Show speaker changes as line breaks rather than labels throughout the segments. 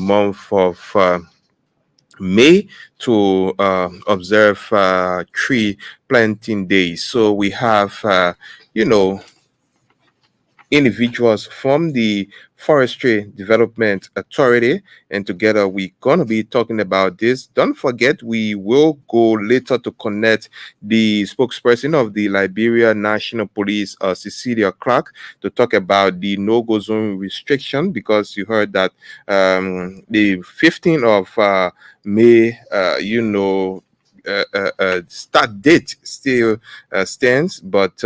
month of May to observe tree planting days. So we have, you know, individuals from the Forestry Development Authority, and together we're going to be talking about this. Don't forget, we will go later to connect the spokesperson of the Liberia National Police, Cecilia Clark, to talk about the no-go zone restriction, because you heard that the 15th of May, start date still stands, but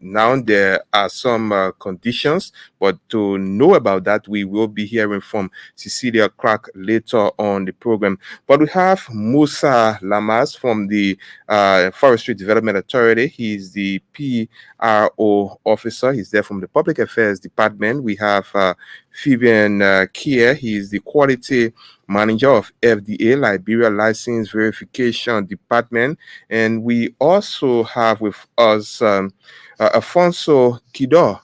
now there are some conditions. But to know about that, we will be hearing from Cecilia Clark later on the program. But we have Musa Lamas from the Forestry Development Authority. He's the PRO officer. He's there from the Public Affairs Department. We have Fabian Kier. He's the Quality Manager of FDA, Liberia License Verification Department. And we also have with us Afonso Kido.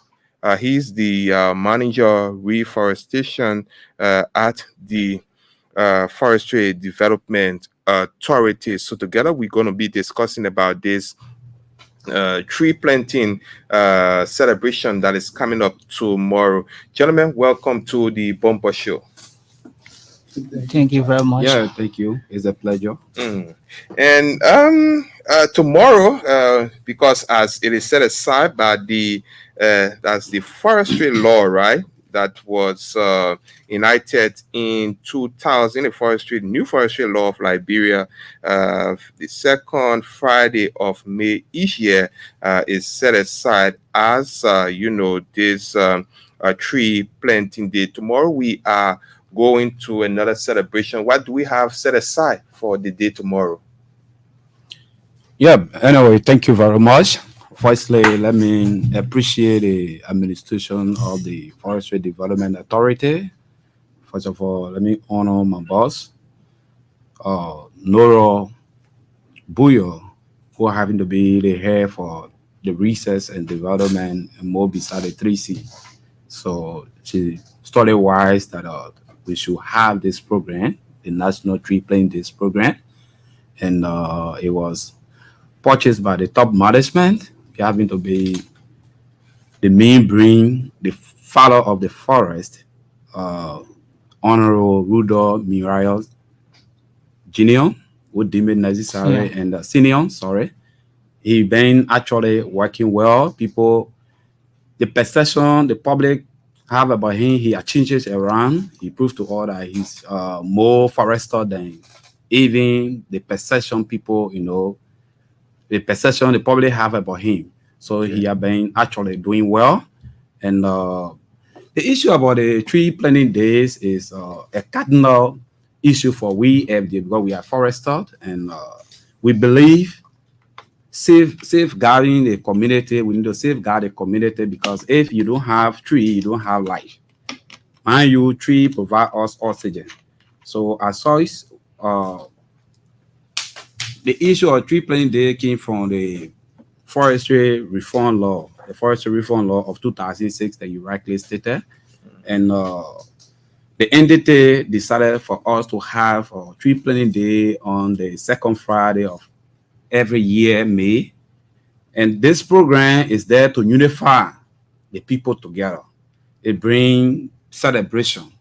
He's the Manager Reforestation at the Forestry Development Authority. So together we're going to be discussing about this tree planting celebration that is coming up tomorrow. Gentlemen, welcome to the Bumper Show.
Thank you very much.
Yeah, thank you. It's a pleasure.
And tomorrow, because as it is set aside by that's the forestry law, right? That was enacted in 2000, the new forestry law of Liberia. The second Friday of May each year is set aside as this tree planting day. Tomorrow we are going to another celebration. What do we have set aside for the day tomorrow?
Yeah, anyway, thank you very much. Firstly, let me appreciate the administration of the Forestry Development Authority. First of all, let me honor my boss, Nora Buyo, who are having to be the head for the research and development and more beside the 3C. So she started wise that we should have this program, the National Tree Planting Days program, and it was purchased by the top management. We having to be the main brain, the father of the forest, Honorable Rudolph Miriam Junior, who deemed it necessary, and Senior, sorry. He been actually working well. People, the perception, the public have about him, he changes around. He proved to all that he's more forester than even the perception people, the perception the public have about him. So he have been actually doing well. And the issue about the tree planting days is a cardinal issue for we FD, because we are foresters, and we believe safeguarding the community. We need to safeguard the community, because if you don't have tree, you don't have life. And you tree provide us oxygen. So as such, the issue of tree planting day came from the forestry reform law, of 2006 that you rightly stated. And the entity decided for us to have a tree planting day on the second Friday of every year, May. And this program is there to unify the people together. It brings celebration.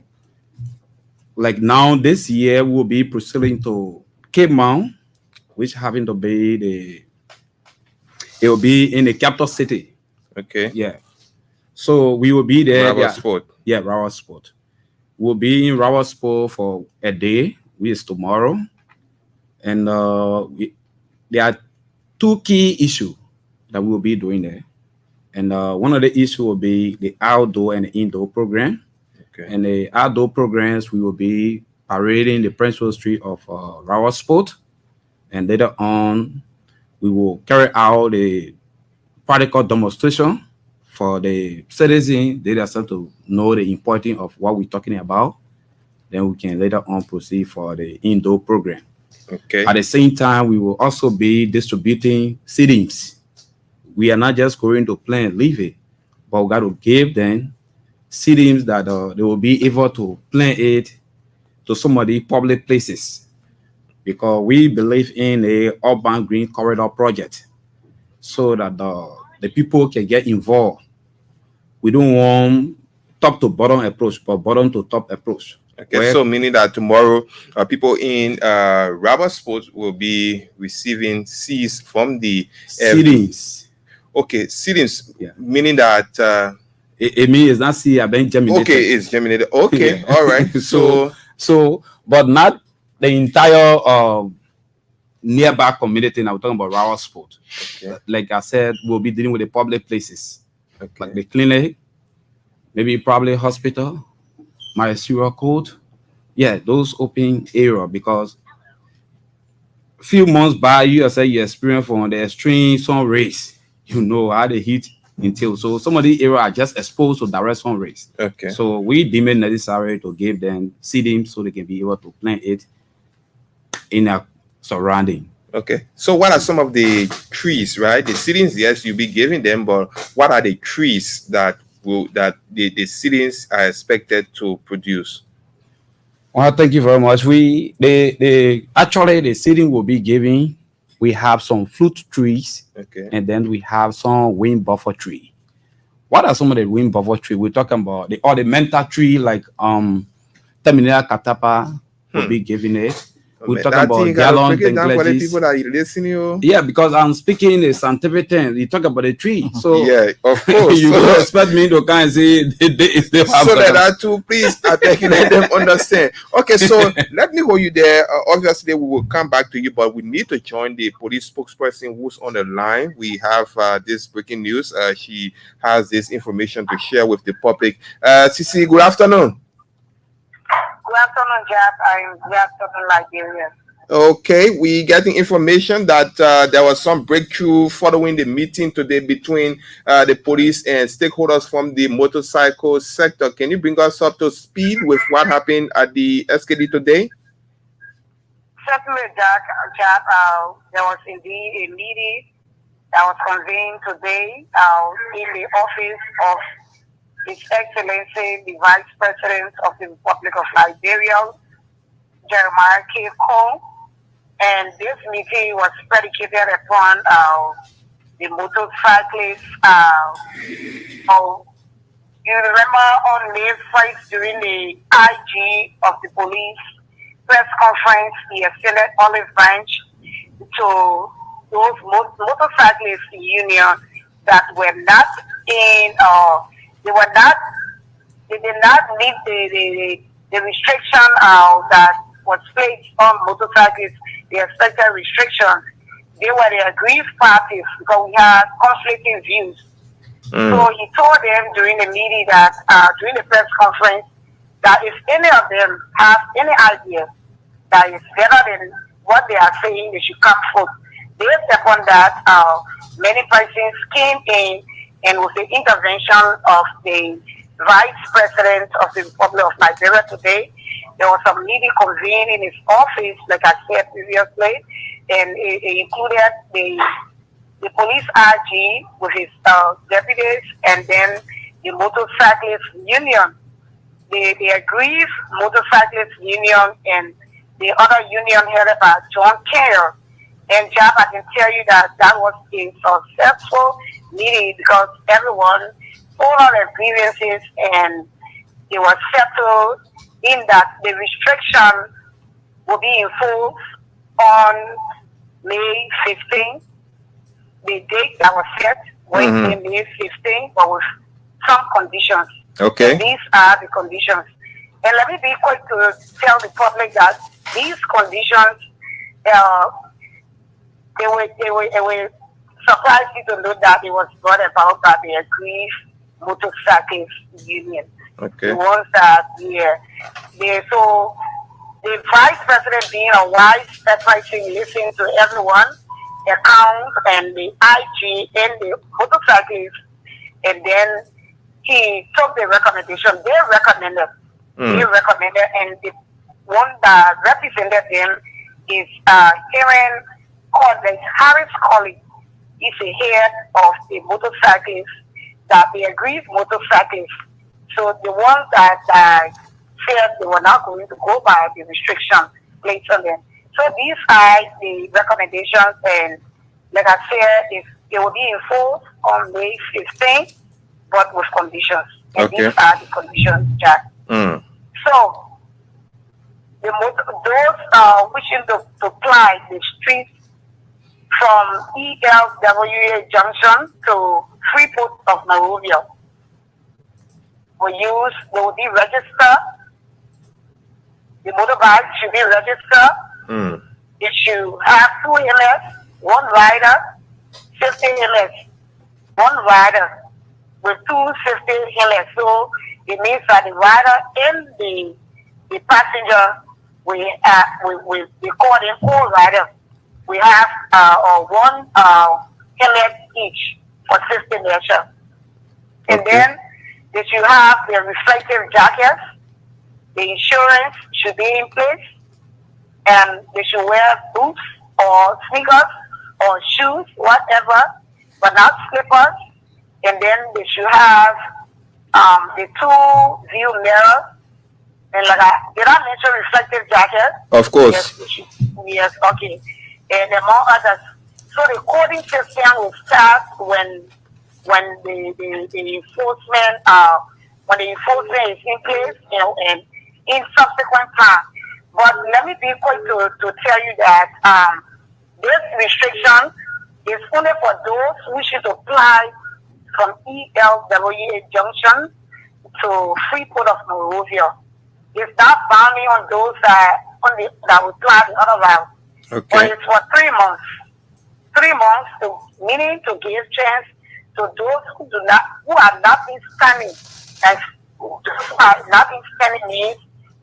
Like now, this year, we'll be proceeding to Cape Mount, which having to be it will be in the capital city.
Okay.
Yeah. So we will be there.
Sport.
Yeah, Rawa Sport. We'll be in Rawa Sport for a day, which is tomorrow. And there are two key issues that we will be doing there. And one of the issues will be the outdoor and the indoor program.
Okay.
And the outdoor programs, we will be parading the principal street of Rawa Sport. And later on, we will carry out the practical demonstration for the citizens. They have to know the importance of what we're talking about. Then we can later on proceed for the indoor program.
Okay.
At the same time, we will also be distributing seedlings. We are not just going to plant and leave it, but we got to give them seedlings that they will be able to plant it to some of the public places, because we believe in a urban green corridor project so that the people can get involved. We don't want top to bottom approach, but bottom to top approach.
Okay, so meaning that tomorrow people in rubber sports will be receiving C's from the
seedings.
Okay, seedings,
Yeah.
meaning that
it means not see a been germinated.
Okay, it's germinated. Okay,
Yeah.
all right.
So, but not the entire nearby community. Now we're talking about rural sport.
Okay.
Like I said, we'll be dealing with the public places,
Okay.
like the clinic, maybe probably hospital, my serial code. Yeah, those open area, because a few months back, you say you experience from the extreme sun rays. You know how the heat until so some of the area are just exposed to direct sun rays.
Okay.
So we deem it necessary to give them seeding so they can be able to plant it in a surrounding.
Okay. So what are some of the trees, right? The seedings, yes, you'll be giving them, but what are the trees that the seedings are expected to produce?
Well, thank you very much. Actually the seeding will be giving. We have some fruit trees,
Okay.
and then we have some wind buffer tree. What are some of the wind buffer tree? We're talking about the ornamental tree like terminal catapa will be giving it. We're talking about gallon
break it down for the
tengledges.
people that are listening.
Yeah, because I'm speaking a scientific thing. You talk about the tree, so
yeah, of course.
you don't expect me to kind of say they
so that too, please, I beg you, let them understand. Okay, so let me hold you there. Obviously, we will come back to you, but we need to join the police spokesperson who's on the line. We have this breaking news. She has this information to share with the public. Sisi, good afternoon.
Good afternoon, Jarp. Good afternoon, Nigeria.
Okay, we getting information that there was some breakthrough following the meeting today between the police and stakeholders from the motorcycle sector. Can you bring us up to speed with what happened at the SKD today?
Certainly, Jarp. There was indeed a meeting that was convened today in the office of His Excellency, the Vice President of the Republic of Liberia, Jeremiah K. Cole. And this meeting was predicated upon the motorcyclists. You remember on May 1st during the IG of the police press conference, he extended olive branch to those motorcyclist union that were not in, they did not meet the restriction that was placed on motorcyclists, the expected restrictions. They were the aggrieved parties because we had conflicting views. So he told them during the meeting that, during the press conference, that if any of them have any idea that is better than what they are saying, they should come forth. Based upon that, many persons came in, and with the intervention of the Vice President of the Republic of Liberia today, there was a meeting convened in his office, like I said previously, and it included the police RG with his deputies, and then the motorcyclist union, the aggrieved motorcyclist union, and the other union headed by John Kerr. And Jarp, I can tell you that was a successful meeting because everyone told all their grievances, and it was settled in that the restriction will be enforced on May 15th. The date that was set, Wednesday, May 15th, but with some conditions.
Okay.
And these are the conditions. And let me be quick to tell the public that these conditions, they were surprised you to know that it was brought about by the aggrieved motorcyclist union.
Okay.
The ones that, so the Vice President being a wise person, listening to everyone, account and the IG and the motorcyclists, and then he took the recommendation. They recommended, and the one that represented them is Harris Colley. He's the head of the motorcyclists, that the aggrieved motorcyclists. So the ones that said they were not going to go by the restrictions placed on them. So these are the recommendations, and like I said, if they will be enforced on May 15th, but with conditions. And
Okay.
these are the conditions, Jack. So those wishing to ply the street from ELWA Junction to Freeport of Monrovia they will be registered. The motorbike should be registered. It should have 2 helmets, 1 rider, 50 helmets, 1 rider with 2 50 helmets. So it means that the rider and the passenger we call them co-riders. We have 1 helmet each for safety measure. And then they should have their reflective jackets. The insurance should be in place, and they should wear boots or sneakers or shoes, whatever, but not slippers. And then they should have the 2 view mirrors. And did I mention reflective jackets?
Of course.
Yes, okay. And among others. So the coding system will start when the enforcement is in place, and in subsequent time. But let me be quick to tell you that this restriction is only for those who wish to apply from ELWA Junction to Freeport of Monrovia. It's not bounding on those that will apply the other route.
Okay.
But it's for 3 months. 3 months, meaning to give chance to those who have not been standing, and those who have not been standing means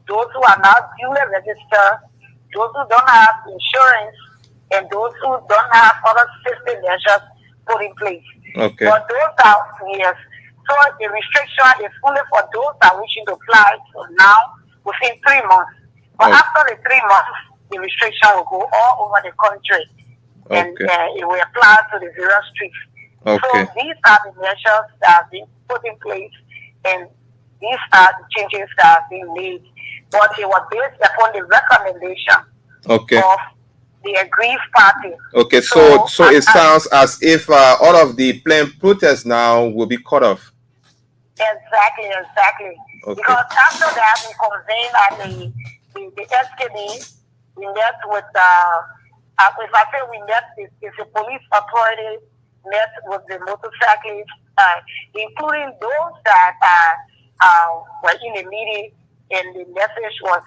those who are not duly registered, those who don't have insurance, and those who don't have other safety measures put in place.
Okay.
But those are, yes. So the restriction is only for those that wishing to apply for now within 3 months. But after the 3 months, the restriction will go all over the country. And it will apply to the various streets.
Okay.
So these are the measures that have been put in place, and these are the changes that have been made. But they were based upon the recommendation of the aggrieved party.
Okay, so it sounds as if all of the planned protests now will be cut off.
Exactly.
Okay.
Because after that, we convened at the SKD. We met with, if I say we met, it's a police authority, met with the motorcyclists, including those that were in the meeting, and the message was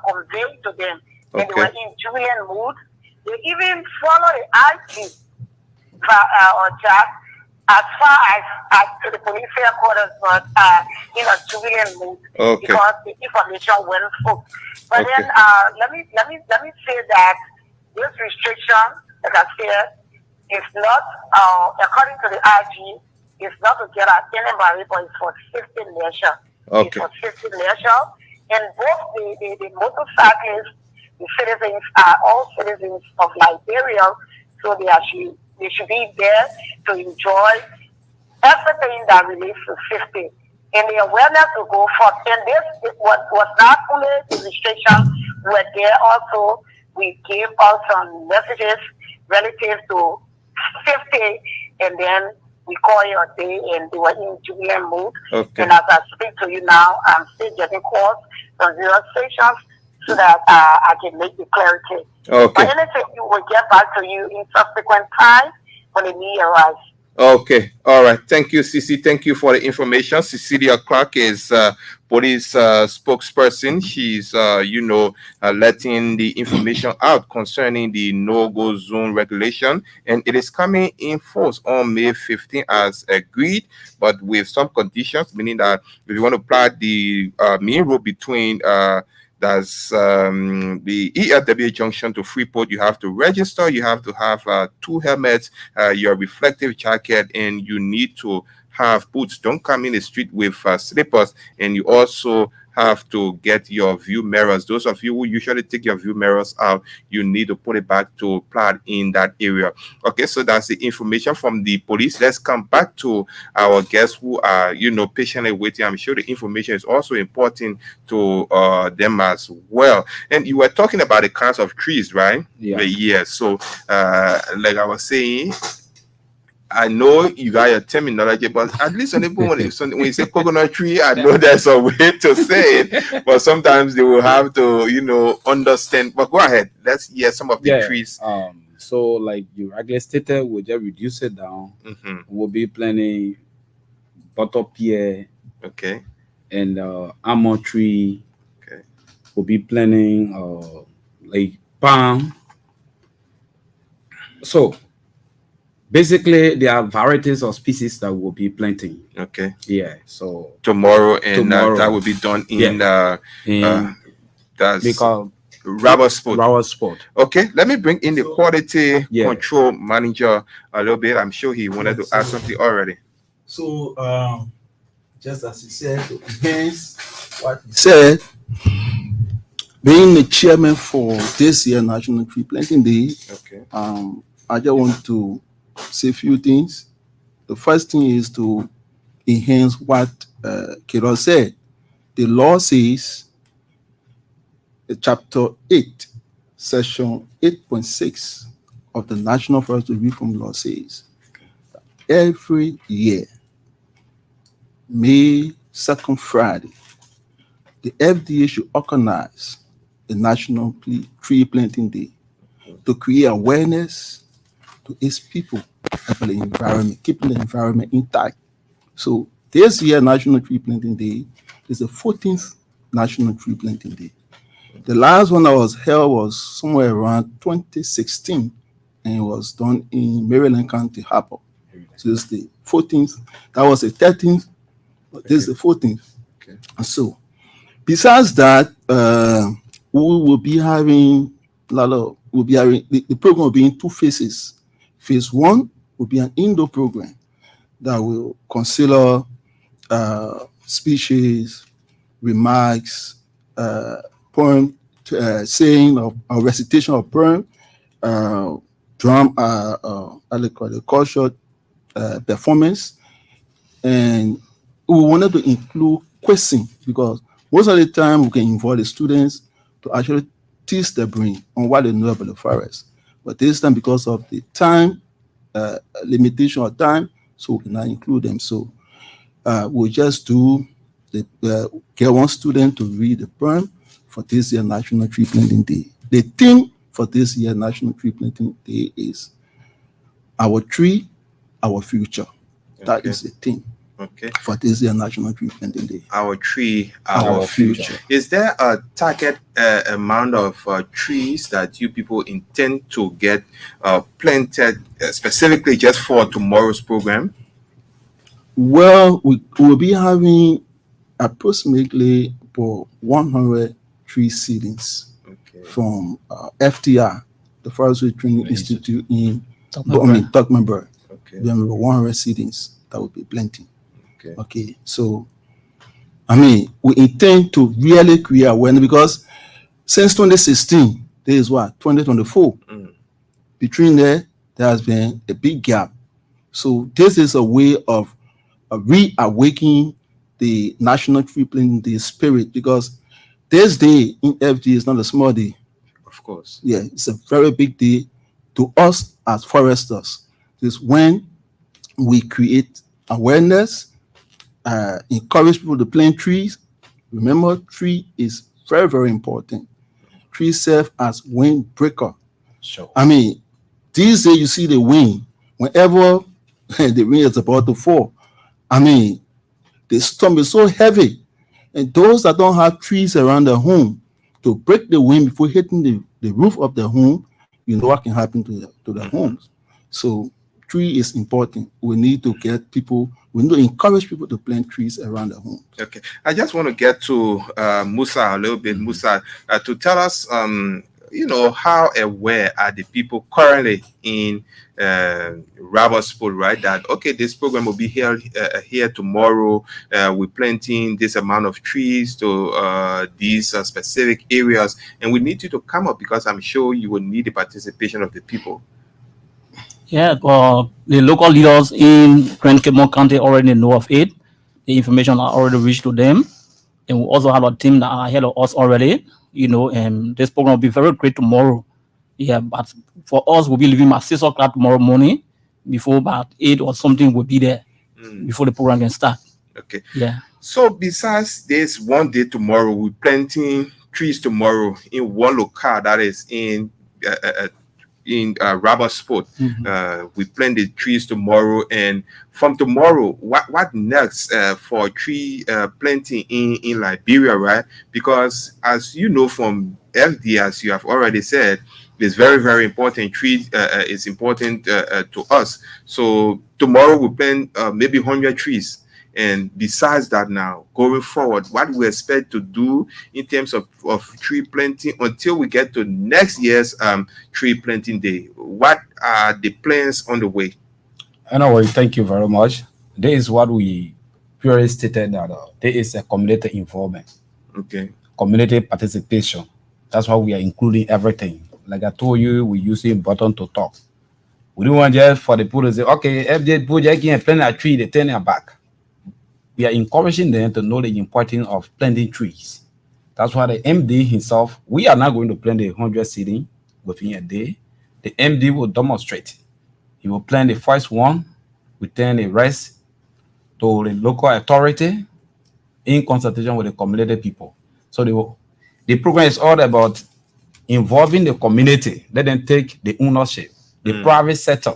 conveyed to them. And they were in jubilant mood. They even followed the IG or chat as far as to the police headquarters, but in a jubilant mood because the information went through. But then let me say that this restriction, like I said, is not according to the IG, it's not to get at anybody, but it's for safety measure. It's for safety measure, and both the motorcyclists, the citizens are all citizens of Liberia, so they should be there to enjoy everything that relates to safety. And the awareness will go forth. And this was not only the restrictions, but there also we gave out some messages relative to safety, and then we call it a day, and they were in jubilant mood. And as I speak to you now, I'm still getting calls from various stations so that I can make the clarity. But anything, we will get back to you in subsequent time when the need arrives.
Okay. All right. Thank you, Cici. Thank you for the information. Cecilia Clark is police spokesperson. She's, letting the information out concerning the no-go zone regulation, and it is coming in force on May 15 as agreed, but with some conditions, meaning that if you want to apply the main road between that's the ELWA junction to Freeport, you have to register, you have to have 2 helmets, your reflective jacket, and you need to have boots. Don't come in the street with slippers, and you also have to get your view mirrors. Those of you who usually take your view mirrors out, you need to put it back to plant in that area. Okay, so that's the information from the police. Let's come back to our guests who are, patiently waiting. I'm sure the information is also important to them as well. And you were talking about the kinds of trees, right? Yeah. So, like I was saying, I know you got your terminology, but at least when you say coconut tree, I know there's a way to say it. But sometimes they will have to, understand. But go ahead. Let's hear some of the trees.
So like you regularly stated, we'll just reduce it down. We'll be planting butter pear.
Okay.
And almond tree.
Okay.
We'll be planting like palm. So basically, there are varieties of species that we'll be planting.
Okay.
Yeah. So
tomorrow, that will be done in that's
because
rubber spot.
Rubber spot.
Okay. Let me bring in the quality control manager a little bit. I'm sure he wanted to add something already.
So just as he said, to enhance what he said, being the chairman for this year National Tree Planting Day,
okay.
I just want to say a few things. The first thing is to enhance what Kiro said. The law says, chapter 8, section 8.6 of the National Forest Reform Law says, every year, May 2nd Friday, the FDA should organize the National Tree Planting Day to create awareness to its people about the environment, keeping the environment intact. So this year National Tree Planting Day is the 14th National Tree Planting Day. The last one that was held was somewhere around 2016, and it was done in Maryland County Harbor. So this is the 14th. That was the 13th. But this is the 14th.
Okay.
And so, besides that, we will be having the program will be in two phases. Phase 1 will be an indoor program that will consider speeches, remarks, poem saying or recitation of poem, drum, cultural performance, and we wanted to include questions because most of the time we can involve the students to actually teach their brain on what they know about the forest. But this time, because of the time limitation of time, so we cannot include them. So we'll just do get one student to read the poem for this year National Tree Planting Day. The theme for this year National Tree Planting Day is Our Tree, Our Future. Okay. That is the theme.
Okay.
For this year National Tree Planting Day.
Our tree, our future. Is there a target amount of trees that you people intend to get planted specifically just for tomorrow's program?
Well, we will be having approximately for 100 tree seedings from FTR, the Forestry Training Institute in Tuckmanburg.
Okay.
We have 100 seedings that will be planting. Okay, so we intend to really create awareness because since 2016, there is 2024. Between there has been a big gap. So this is a way of reawakening the National Tree Planting Day spirit because this day in FD is not a small day.
Of course.
Yeah, it's a very big day to us as foresters. It's when we create awareness, encourage people to plant trees. Remember, tree is very, very important. Trees serve as windbreaker.
Sure.
These days you see the wind. Whenever the rain is about to fall, the storm is so heavy. And those that don't have trees around their home to break the wind before hitting the roof of their home, you know what can happen to their homes. So tree is important. We need to encourage people to plant trees around their homes.
Okay. I just want to get to Musa a little bit. Musa, to tell us how aware are the people currently in Rabosport, right? That okay, this program will be held here tomorrow. We're planting this amount of trees to these specific areas, and we need you to come up because I'm sure you will need the participation of the people.
Yeah, the local leaders in Grand Cape County already know of it. The information are already reached to them. And we also have a team that are ahead of us already, and this program will be very great tomorrow. Yeah, but for us, we'll be leaving at 6 o'clock tomorrow morning. Before about 8 or something, we'll be there before the program can start.
Okay.
Yeah.
So besides this one day tomorrow, we're planting trees tomorrow in one locale that is in Rabosport. We plant the trees tomorrow, and from tomorrow, what next for tree planting in Liberia, right? Because as you know from FD, as you have already said, it's very, very important. Trees is important to us. So tomorrow we plant maybe 100 trees. And besides that, now going forward, what we expect to do in terms of tree planting until we get to next year's tree planting day. What are the plans on the way?
Anyway, thank you very much. This is what we purely stated that there is a community involvement,
Okay.
community participation. That's why we are including everything. Like I told you, we're using button to talk. We don't want just for the people to say, okay, FJ project can plant a tree, they turn it back. We are encouraging them to know the importance of planting trees. That's why the MD himself, we are not going to plant the 100 seeding within a day. The MD will demonstrate. He will plant the first one, return the rest to the local authority in consultation with the community people. So the program is all about involving the community. Let them take the ownership, the private sector.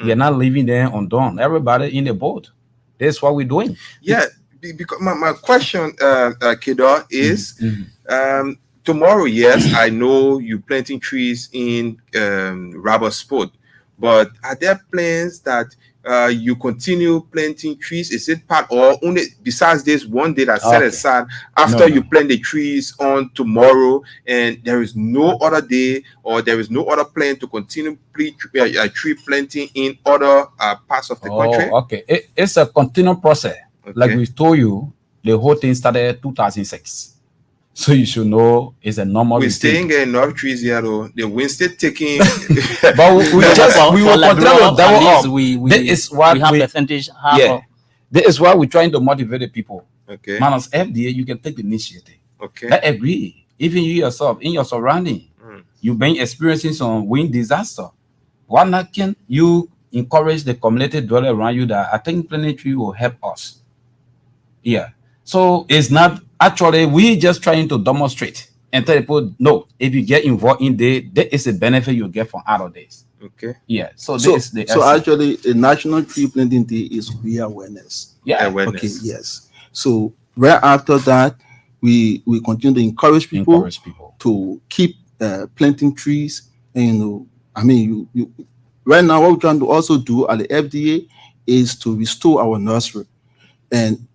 We are not leaving them undone. Everybody in the boat. That's what we're doing.
Yeah, because my question, Kedar, is tomorrow, yes, I know you planting trees in Rabosport, but are there plans that you continue planting trees? Is it part or only besides this one day that's set aside after you plant the trees on tomorrow, and there is no other day or there is no other plan to continue tree planting in other parts of the country?
Okay. It's a continual process. Okay. Like we told you, the whole thing started 2006. So you should know it's a normal.
We're staying in enough trees here though. The wind still taking.
But we will continue to double up. This is what
we have percentage.
This is why we're trying to motivate the people.
Okay.
Man, as FDA, you can take the initiative.
Okay.
I agree. Even you yourself, in your surrounding, you've been experiencing some wind disaster. Why not can you encourage the community dweller around you that I think planting tree will help us? Yeah. So it's not actually we just trying to demonstrate and tell people no, if you get involved in there is a benefit you get from out of this.
Okay.
Yeah. So
actually the National Tree Planting Day is real awareness.
Yeah.
Awareness.
Okay, yes. So right after that, we continue to encourage people to keep planting trees. And you right now what we're trying to also do at the FDA is to restore our nursery. And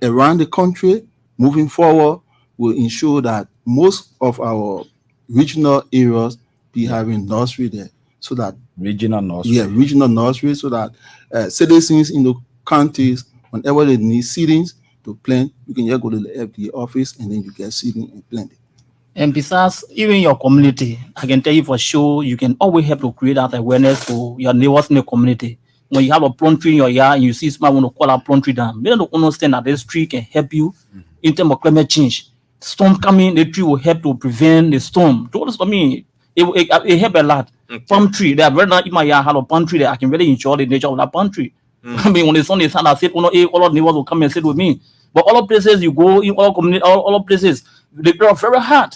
around the country, moving forward, will ensure that most of our regional areas be having nursery there, so that
regional
nursery, so that citizens in the counties, whenever they need seedings to plant, you can just go to the FDA office and then you get seeding and plant it.
And besides, even your community, I can tell you for sure, you can always help to create that awareness to your neighbors in the community. When you have a plum tree in your yard and you see someone want to call a plum tree down, they don't understand that this tree can help you in terms of climate change. Storm coming, the tree will help to prevent the storm. It help a lot. Okay. Palm tree, they are very not in my yard have a palm tree that I can really enjoy the nature of that palm tree. I mean, when the sun is out, I said, all of neighbors will come and sit with me. But all the places you go in, all community, all places, they are very hard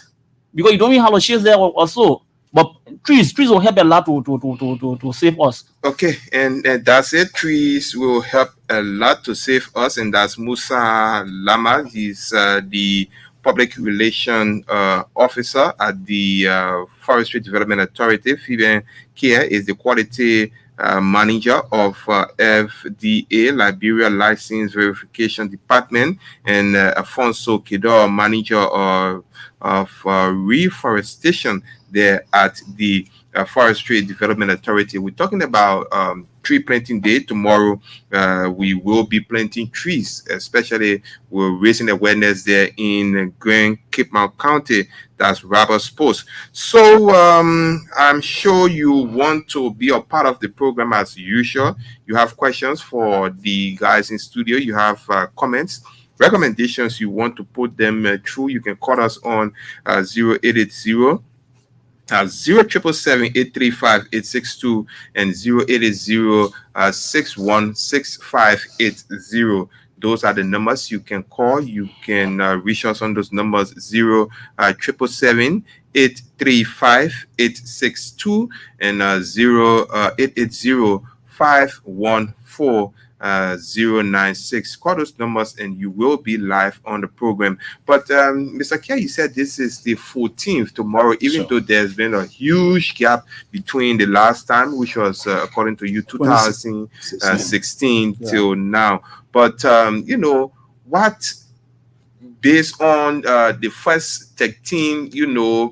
because you don't even have a shade there or so. But trees will help a lot to save us.
Okay, and that's it. Trees will help a lot to save us, and that's Musa Lama. He's the public relation officer at the Forestry Development Authority. Fiben Kia is the quality manager of FDA, Liberia License Verification Department, and Afonso Kedor, manager of reforestation there at the Forestry Development Authority. We're talking about tree planting day tomorrow. We will be planting trees, especially we're raising awareness there in Grand Cape Mount County. That's Robert's Post. So I'm sure you want to be a part of the program as usual. You have questions for the guys in studio. You have comments, recommendations. You want to put them through. You can call us on 0880 0777835 and 0880 Those are the numbers you can call. You can reach us on those numbers 0777835 and 0880 Call those numbers and you will be live on the program. But Mr. Kia, you said this is the 14th tomorrow, even though there's been a huge gap between the last time, which was according to you 2016 till now. But what, based on the first 13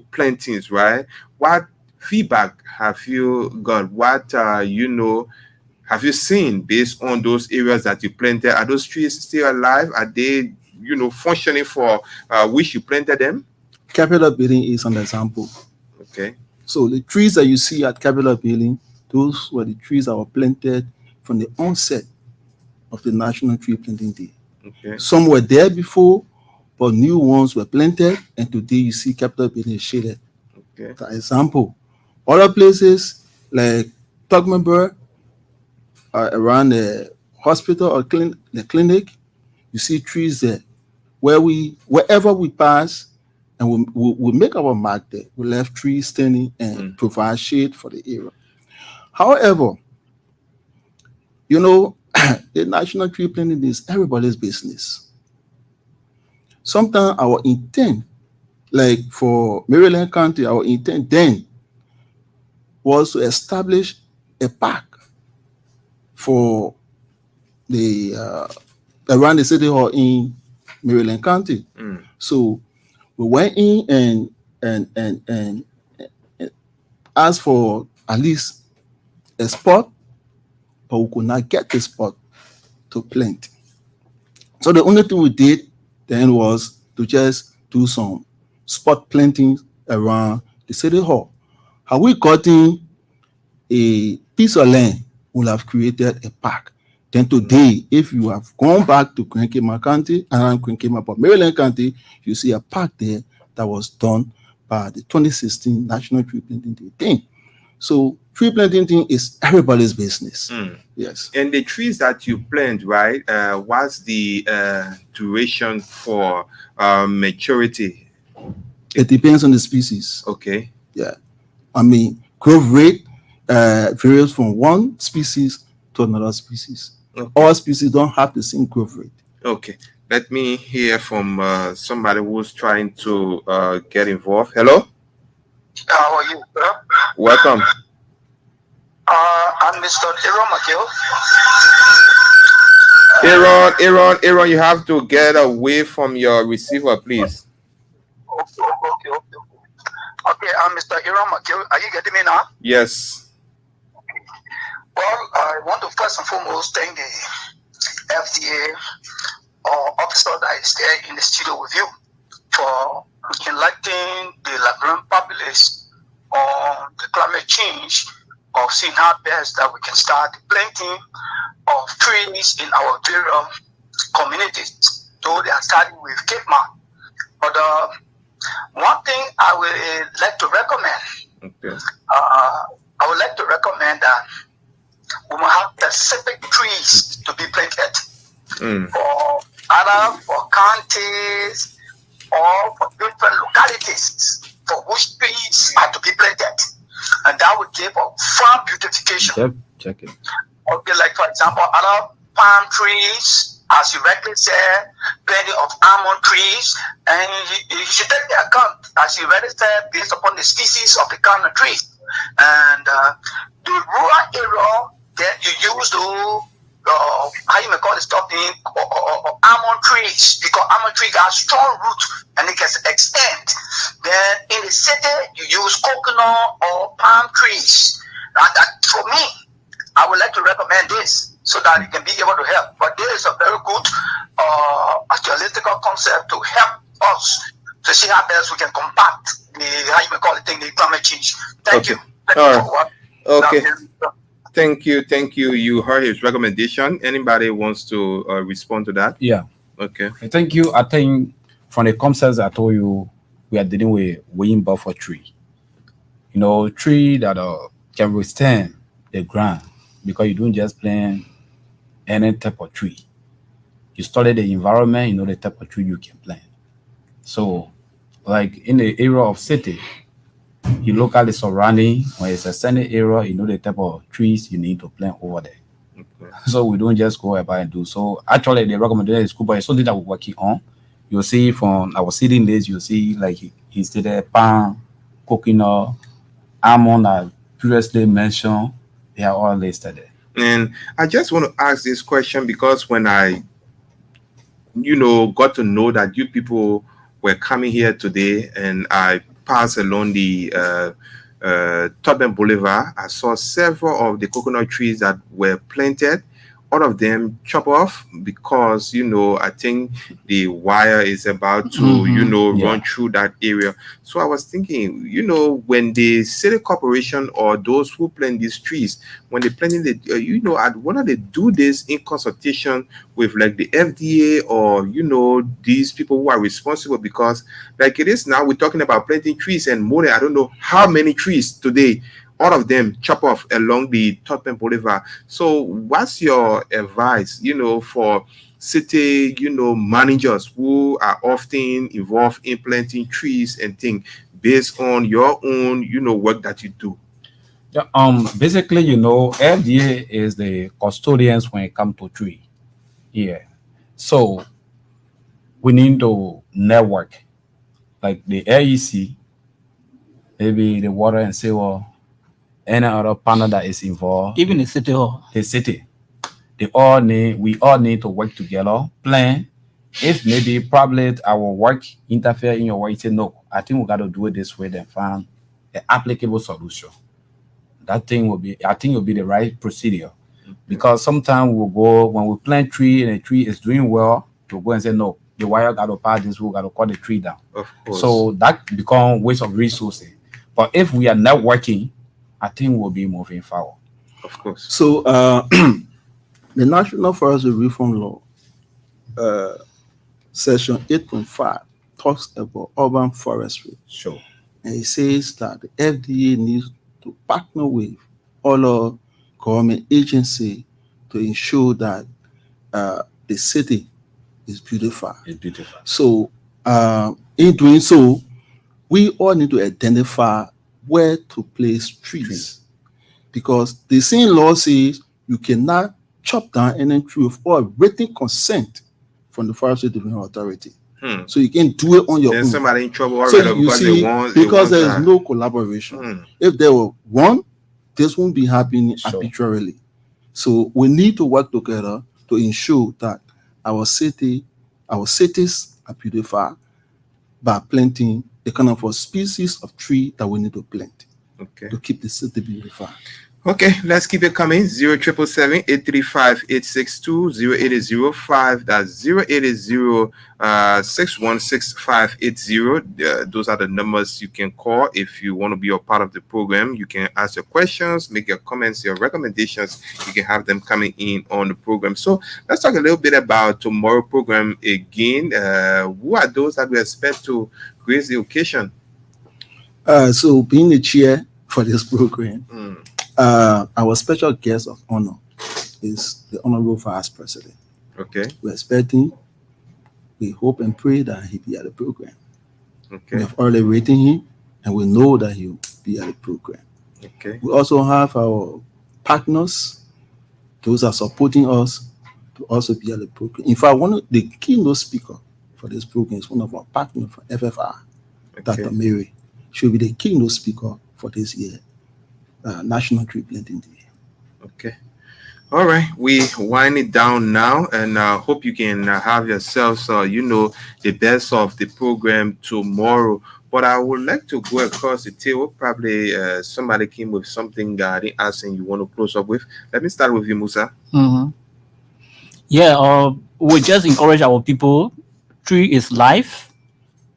plantings, right, what feedback have you got? What have you seen based on those areas that you planted? Are those trees still alive? Are they, functioning for which you planted them?
Capital Building is an example.
Okay.
So the trees that you see at Capital Building, those were the trees that were planted from the onset of the National Tree Planting Day.
Okay.
Some were there before, but new ones were planted, and today you see Capital Building is shaded.
Okay.
For example, other places like Tugmanburg, around the hospital or the clinic, you see trees there. Wherever we pass, and we make our mark there, we left trees standing and provide shade for the area. However, the National Tree Planting is everybody's business. Sometimes our intent, like for Maryland County, our intent then was to establish a park for the around the city hall in Maryland County. So we went in and asked for at least a spot, but we could not get the spot to plant. So the only thing we did then was to just do some spot plantings around the city hall. Had we gotten a piece of land, we'll have created a park. Then today, if you have gone back to Grand Cape Mount County and Grand Cape Mount Maryland County, you see a park there that was done by the 2016 National Tree Planting Day thing. So tree planting thing is everybody's business. Yes.
And the trees that you plant, right? What's the duration for maturity?
It depends on the species.
Okay.
Yeah. I mean, growth rate varies from one species to another species.
Okay.
All species don't have the same growth rate.
Okay. Let me hear from somebody who's trying to get involved. Hello?
How are you, sir?
Welcome.
I'm Mr. Aaron McGill.
Aaron, you have to get away from your receiver, please.
Okay, I'm Mr. Aaron McGill. Are you getting me now?
Yes.
Well, I want to first and foremost thank the FDA officer that is there in the studio with you for enlightening the Liberian populace on the climate change, of seeing how best that we can start planting of trees in our various communities, though they are starting with Cape Mount. But one thing I would like to recommend, I would like to recommend that we will have specific trees to be planted for either for counties or for different localities for which trees are to be planted. And that would give a farm beautification.
Check it.
Okay, like for example, other palm trees, as you rightly said, plenty of almond trees, and you should take the account, as you rightly said, based upon the species of the kind of trees. And the rural area then you use the how you may call it stuff in almond trees, because almond tree got strong root and it can extend. Then in the city you use coconut or palm trees. That for me, I would like to recommend this so that it can be able to help. But there is a very good archaeological concept to help us to see how best we can combat the how you may call it thing, the climate change. Thank you.
Okay. Thank you. You heard his recommendation. Anybody wants to respond to that?
Yeah.
Okay.
Thank you. I think from the concepts I told you, we are dealing with wind buffer tree. Tree that can withstand the ground, because you don't just plant any type of tree. You study the environment, you know the type of tree you can plant. So, like in the area of city, you look at the surrounding. When it's a sunny area, you know the type of trees you need to plant over there.
Okay.
So we don't just go about and do. So actually, the recommendation is good, but it's something that we're working on. You'll see from our seeding days, you'll see like he stated palm, coconut, almond, I previously mentioned. They are all listed there.
And I just want to ask this question because when I, got to know that you people were coming here today, and I passed along the Tottenham Boulevard, I saw several of the coconut trees that were planted. All of them chop off because I think the wire is about to run through that area. So I was thinking, when the city corporation or those who plant these trees, when they planting the why don't they do this in consultation with like the FDA or these people who are responsible? Because like it is now, we're talking about planting trees, and more than I don't know how many trees today, all of them chop off along the Tottenham Boulevard. So what's your advice, for city, managers who are often involved in planting trees and things based on your own, work that you do?
Yeah, basically, FDA is the custodians when it comes to tree. Yeah. So we need to network, like the AEC, maybe the water and sewer, any other panel that is involved.
Even the city hall.
The city. We all need to work together, plan. If maybe probably our work interfere in your work, say no, I think we got to do it this way, then find an applicable solution. I think will be the right procedure. Because sometimes we'll go when we plant tree and the tree is doing well, we'll go and say no, the wire got to pass this, we got to cut the tree down.
Of course.
So that become waste of resources. But if we are not working, I think we'll be moving forward.
Of course.
So the National Forest Reform Law, Section 8.5, talks about urban forestry.
Sure.
And it says that the FDA needs to partner with other government agencies to ensure that the city is beautified.
It's beautiful.
So in doing so, we all need to identify where to place trees. Because the same law says you cannot chop down any tree without written consent from the Forestry Development Authority. So you can do it on your own.
Somebody in trouble
So
already
you
because
see, because there is no collaboration. If there were one, this won't be happening arbitrarily. So we need to work together to ensure that our cities are beautified by planting the kind of species of tree that we need to plant to keep the city beautified.
Okay, let's keep it coming. 0777-835-862 0805. That's 080-616-580. Those are the numbers you can call if you want to be a part of the program. You can ask your questions, make your comments, your recommendations. You can have them coming in on the program. So let's talk a little bit about tomorrow's program again. Who are those that we expect to grace the occasion?
So being the chair for this program, our special guest of honor is the Honorable Vice President.
Okay.
We're expecting, we hope and pray that he'll be at the program.
Okay.
We have already rated him, and we know that he'll be at the program.
Okay.
We also have our partners, those are supporting us, to also be at the program. In fact, the keynote speaker for this program is one of our partners from FFR, Dr. Mary. She'll be the keynote speaker for this year. National Tree Planting Day.
Okay. All right, we wind it down now, and hope you can have yourselves, the best of the program tomorrow. But I would like to go across the table. Probably somebody came with something they asked and you want to close up with. Let me start with you, Musa.
Mhm. Yeah, we just encourage our people. Tree is life,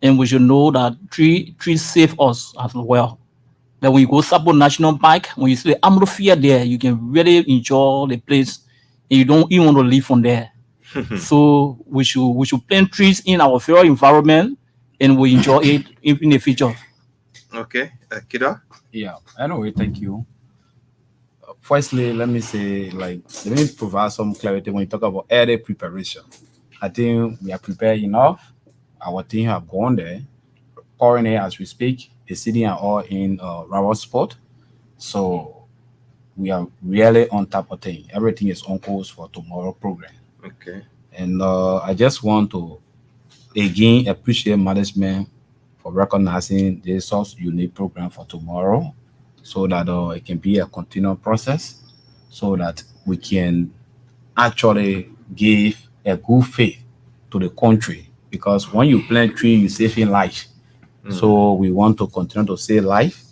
and we should know that tree save us as well. That when you go Sabo National Park, when you see the amphitheater there, you can really enjoy the place, and you don't even want to leave from there. So we should plant trees in our favorite environment, and we enjoy it in the future.
Okay, Kido.
Yeah. Anyway, thank you. Firstly, let me say, let me provide some clarity when you talk about early preparation. I think we are prepared enough. Our team have gone there, currently as we speak. The city are all in Rawat spot, so we are really on top of things. Everything is on course for tomorrow program.
Okay.
And I just want to again appreciate management for recognizing this such unique program for tomorrow, so that it can be a continual process, so that we can actually give a good faith to the country. Because when you plant tree, you save in life. So we want to continue to save life,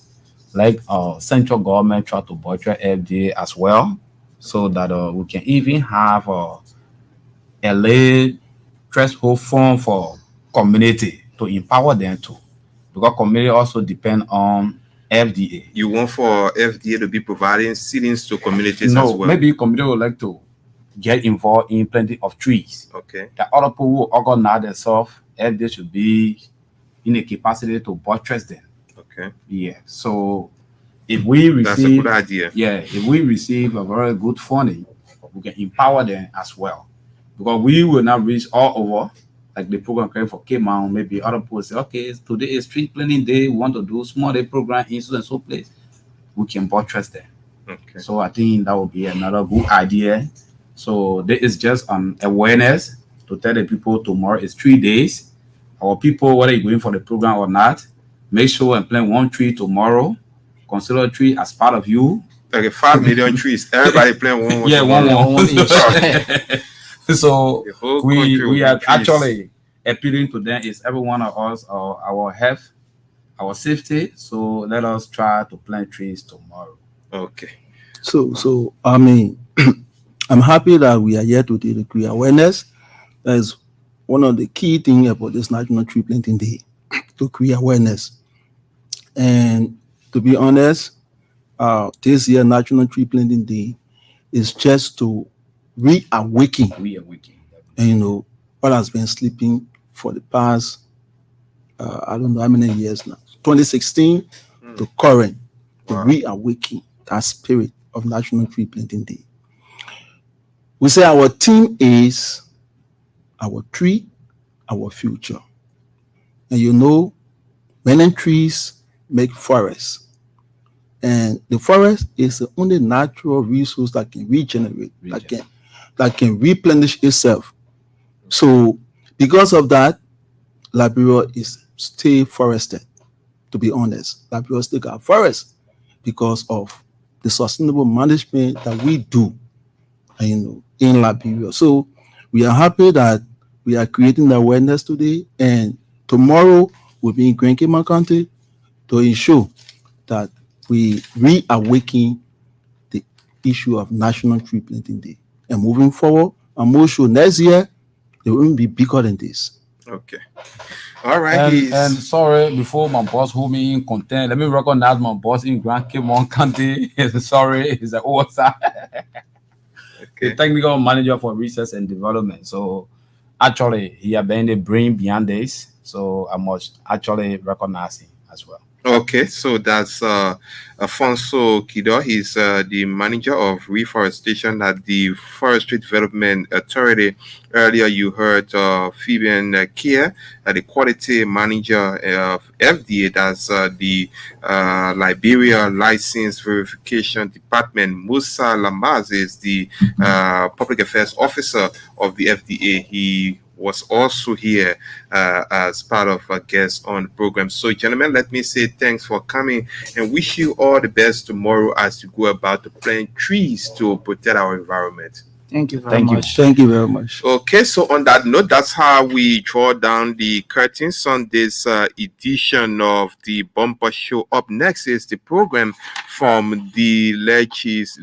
like central government try to budget FDA as well, so that we can even have a lay threshold fund for community to empower them too, because community also depend on FDA.
You want for FDA to be providing seedings to communities as
No,
well.
maybe community would like to get involved in plenty of trees.
Okay.
The other people who organize themselves, FDA should be in a capacity to buttress them.
Okay.
Yeah. So if we
That's a
receive,
good idea.
yeah, if we receive a very good funding, we can empower them as well. Because we will not reach all over, like the program came for K-Mount, maybe other people say, okay, today is street planning day, we want to do small day program in so and so place. We can buttress them.
Okay.
So I think that would be another good idea. So this is just an awareness to tell the people tomorrow is 3 days. Our people, whether you're going for the program or not, make sure and plant one tree tomorrow. Consider a tree as part of you.
Okay, 5 million trees. Everybody playing one.
Yeah, one each. So
The whole
we
country will
are
be trees.
actually appealing to them is every one of us our health, our safety. So let us try to plant trees tomorrow.
Okay.
So I mean, I'm happy that we are here today to create awareness. That is one of the key things about this National Tree Planting Day, to create awareness. And to be honest, this year National Tree Planting Day is just to reawaken,
We are working.
and what has been sleeping for the past I don't know how many years now, 2016 to current, to
Wow.
reawaken that spirit of National Tree Planting Day. We say our theme is our tree, our future. And many trees make forests. And the forest is the only natural resource that can regenerate, that can replenish itself. So because of that, Liberia is still forested. To be honest, Liberia still got forest because of the sustainable management that we do, in Liberia. So we are happy that we are creating the awareness today, and tomorrow we'll be in Grand Cayman County to ensure that we reawaken the issue of National Tree Planting Day. And moving forward, I'm more sure next year they will be bigger than this.
Okay. All right.
And sorry, before my boss hold me in content, let me recognize my boss in Grand Cayman County. Sorry, he's an OSA, the
Okay.
technical manager for research and development. So actually, he has been the brain behind this. So I must actually recognize him as well.
Okay, so that's Afonso Kido. He's the manager of reforestation at the Forestry Development Authority. Earlier, you heard Fabian Kia, the quality manager of FDA. That's the Liberia License Verification Department. Musa Lamaz is the public affairs officer of the FDA. He was also here as part of a guest on the program. So, gentlemen, let me say thanks for coming and wish you all the best tomorrow as you go about to plant trees to protect our environment.
Thank you very
Thank you.
much.
Thank you very much.
Okay, so on that note, that's how we draw down the curtains on this edition of the Bumper Show. Up next is the program from the legislature.